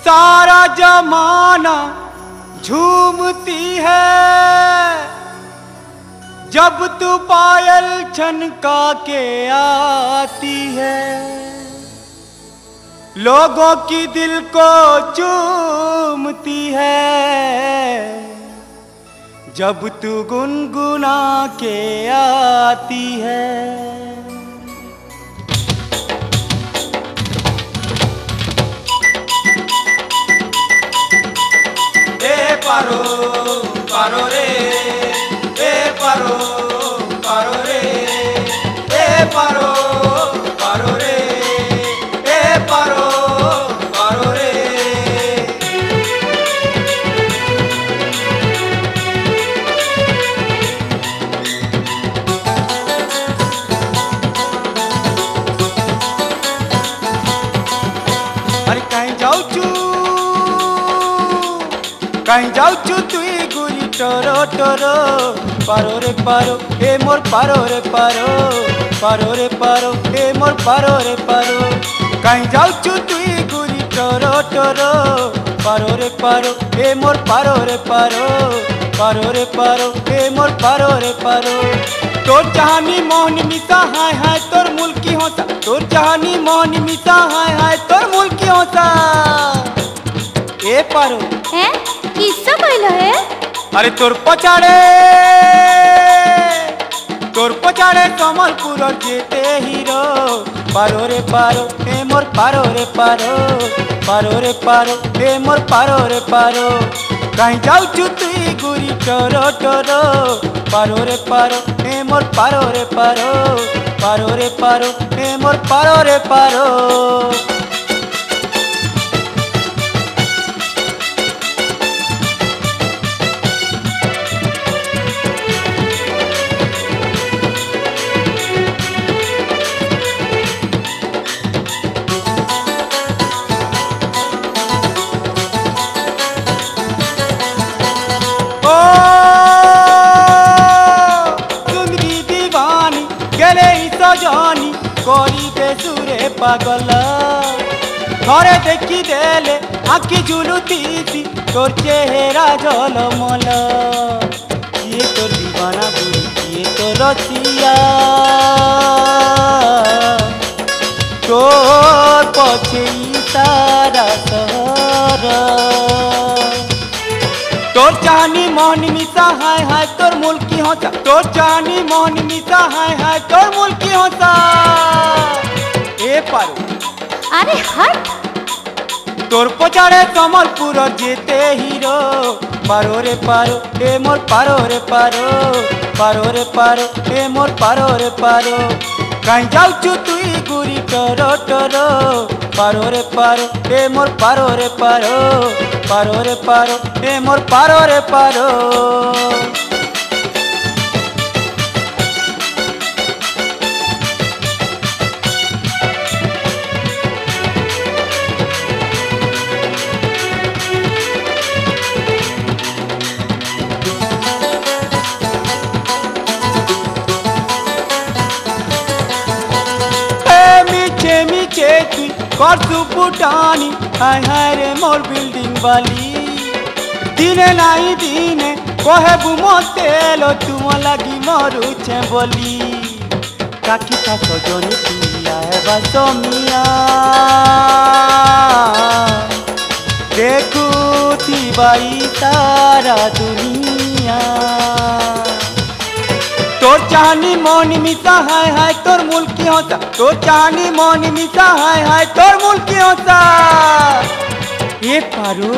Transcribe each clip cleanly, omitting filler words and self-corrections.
सारा जमाना झूमती है जब तू पायल छनका के आती है। लोगों की दिल को चूमती है जब तू गुनगुना के आती है। पारो पारो रे पारो पारो रे पारो पारो रे पारो पारो रे। अरे कहीं जाऊ तुई गुरी टोरो टोरो पारो रे पारो हे मोर पारो रे पारो पारो रे पारो हे मोर पारो रे पारो। कहीं जाऊ तुई गुरी टोरो टोरो पारो रे पारो हे मोर पारो रे पारो पारो रे पारो हे मोर पारो रे पारो। तोर जहानी मोहन मिसा हाय हाय तोर मुल्की होता, तोर जहानी मोहन मिसा हाय हाय तोर मुल्की होता। ए पारो हैं किस्सा कहला है? अरे तोर पछाड़े कमलपुर जेते हीरो पारो रे पारो हे मोर पारो रे पारो पारो रे पारो हे मोर पारो रे पारो। कहीं जाऊ तुई गुरी टोरो टोरो पारो रे पारो हे मोर पारो रे पारो पारो रे पारो हे मोर पारो रे पारो। जानी करी दे सुरे पागल घरे देखी देले आखि झुलुती तोर चेहरा झलमल। ये तो दीवाना बुरी ये तो रसिया तोर पछे सारा शहर। तोर चाहनी मोहन मिसा हाय हाय तोर मुल्की होता, तोर चाहनी मोहन मिसा हाय हाय तोर मुल्की होता। ए पारो अरे हट तोर पछाड़े कमलपुर जेते हीरो पारो रे पारो हे मोर पारो रे पारो पारो रे पारो हे मोर पारो रे पारो। कहीं जाऊ तुई गुरी टोरो टोरो पारो रे पारो हे मोर पारो रे पारो पारो रे पारो हे मोर पारो रे पारो। तुई करसु पुटानी हाय हाय रे मोर बिल्डिंग वाली दिने नाई दिने कहबू मते लो तुम लगी मरुछे बोली। काकी था सजनी पिया है बसमिया देखू थी बाई सारा दुनिया। तोर चाहनी मोहन मिसा हाय हाय तोर मुल्की होता, तोर चाहनी मोहन मिसा हाय हाय तोर मुल्की होता। ये पारो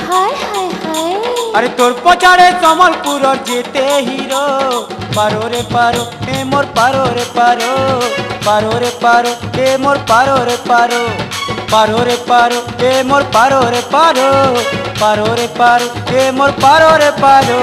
हाय हाय हाय अरे तोर पछाड़े कमलपुर जेते हीरो पारो रे पारो हे मोर पारो रे पारो पारो रे पारो हे मोर पारो रे पारो पारो रे पारो हे मोर पारो रे पारो पारो रे पारो हे मोर पारो रे पारो।